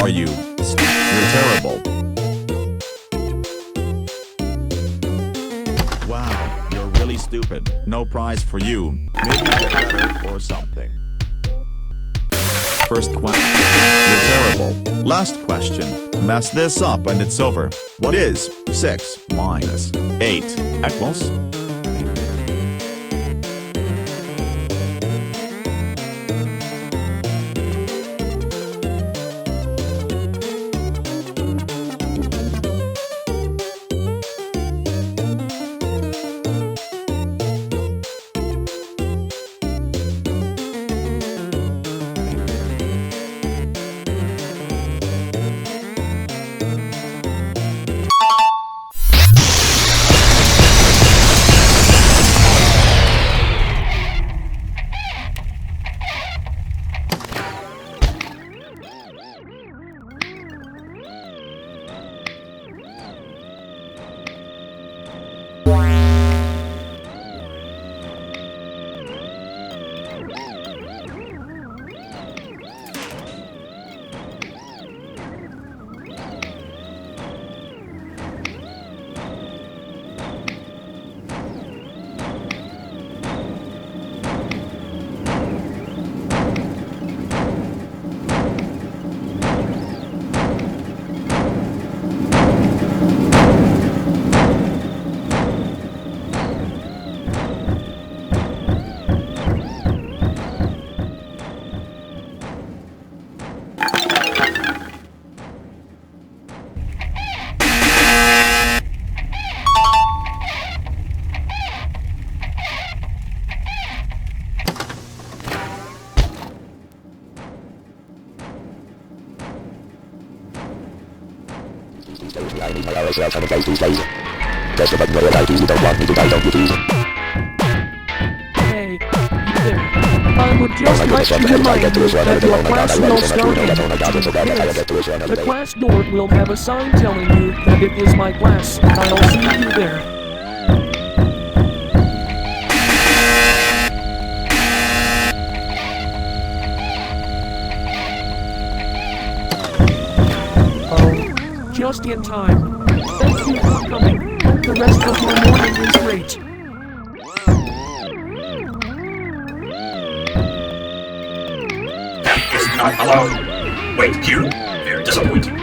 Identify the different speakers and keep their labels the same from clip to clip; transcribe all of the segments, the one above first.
Speaker 1: are you? You're terrible. Wow, you're really stupid. No prize for you. Maybe get better or something. First question. You're terrible. Last question. Mess this up and it's over. What is 6 minus 8 equals?
Speaker 2: I need my RSL to replace these days. Press the button where I you don't want me to die, don't you please?
Speaker 3: Hey, you there. I would just like to remind you that your class will start in 10 minutes. The class door will have a sign telling you that it is my class. I'll see you there. Just in time. Thank you for coming. Hope the rest of your morning is great.
Speaker 4: That is not allowed. Wait, Q? Very disappointing.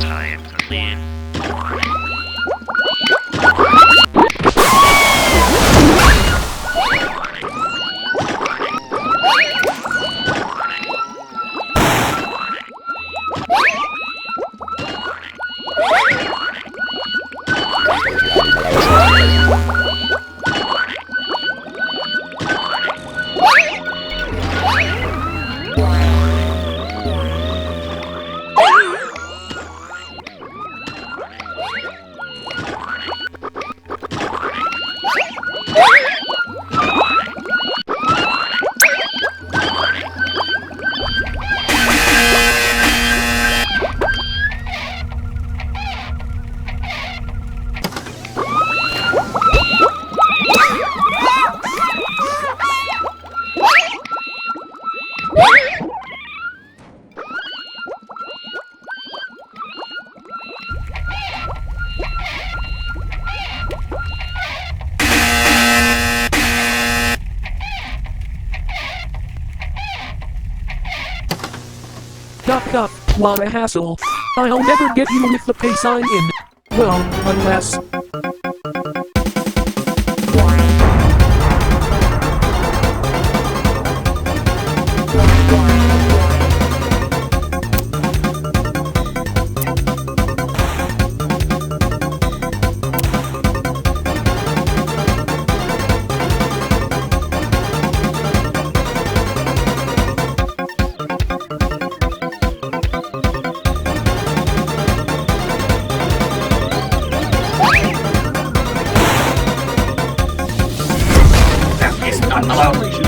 Speaker 5: Time to leave.
Speaker 3: Duck, what a hassle. I'll never get you with the pay sign in. Well, unless... Congratulations.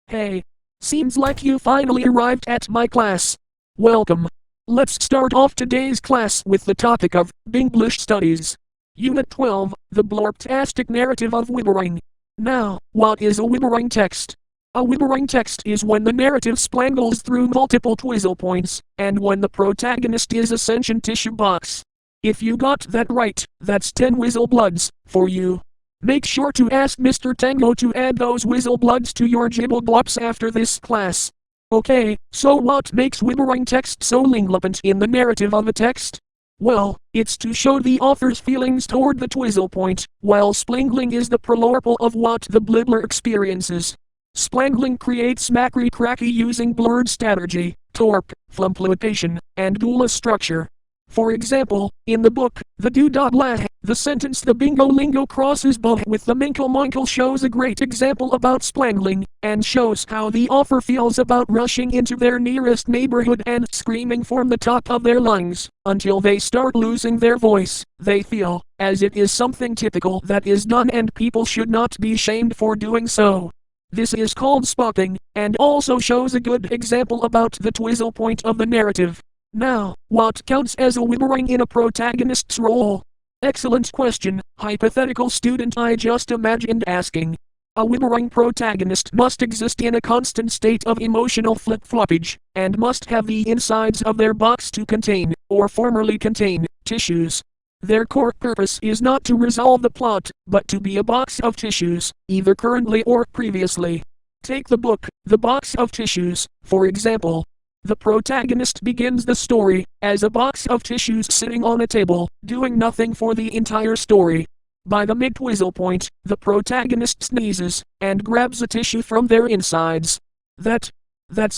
Speaker 3: Hey, seems like you finally arrived at my class. Welcome. Let's start off today's class with the topic of English Studies. Unit 12, the blurb-tastic narrative of Wibbering. Now, what is a Wibbering text? A Wibbering text is when the narrative splangles through multiple twizzle points, and when the protagonist is a sentient tissue box. If you got that right, that's 10 whistle bloods for you. Make sure to ask Mr. Tango to add those whistle bloods to your jibble blops after this class. Okay, so what makes Wibbering text so relevant in the narrative of a text? Well, it's to show the author's feelings toward the twizzle point, while splangling is the prolorpal of what the blibbler experiences. Splangling creates macri-cracky using blurred strategy, torp, flumpluation, and doula structure. For example, in the book, The Do-Dot-Lah, the sentence "the bingo-lingo crosses both with the minkle-monkle" shows a great example about splangling, and shows how the author feels about rushing into their nearest neighborhood and screaming from the top of their lungs, until they start losing their voice. They feel, as it is something typical that is done and people should not be shamed for doing so. This is called spotting, and also shows a good example about the twizzle point of the narrative. Now, what counts as a Wibbering in a protagonist's role? Excellent question, hypothetical student. I just imagined asking. A Wibbering protagonist must exist in a constant state of emotional flip-floppage, and must have the insides of their box to contain, or formerly contain, tissues. Their core purpose is not to resolve the plot, but to be a box of tissues, either currently or previously. Take the book, The Box of Tissues, for example. The protagonist begins the story as a box of tissues sitting on a table, doing nothing for the entire story. By the mid-twizzle point, the protagonist sneezes and grabs a tissue from their insides. That's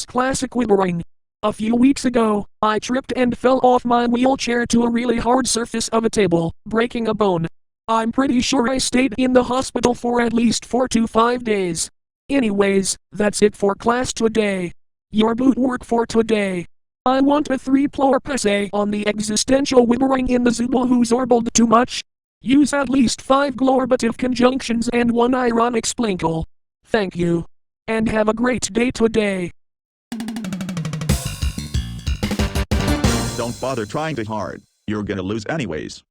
Speaker 3: classic Wibbering. A few weeks ago, I tripped and fell off my wheelchair to a really hard surface of a table, breaking a bone. I'm pretty sure I stayed in the hospital for at least 4 to 5 days. Anyways, that's it for class today. Your boot work for today. I want a 3-plorp essay on the existential Wibbering in the Zooble who's orbled too much. Use at least 5 glorbative conjunctions and 1 ironic splinkle. Thank you. And have a great day today.
Speaker 1: Don't bother trying too hard. You're gonna lose anyways.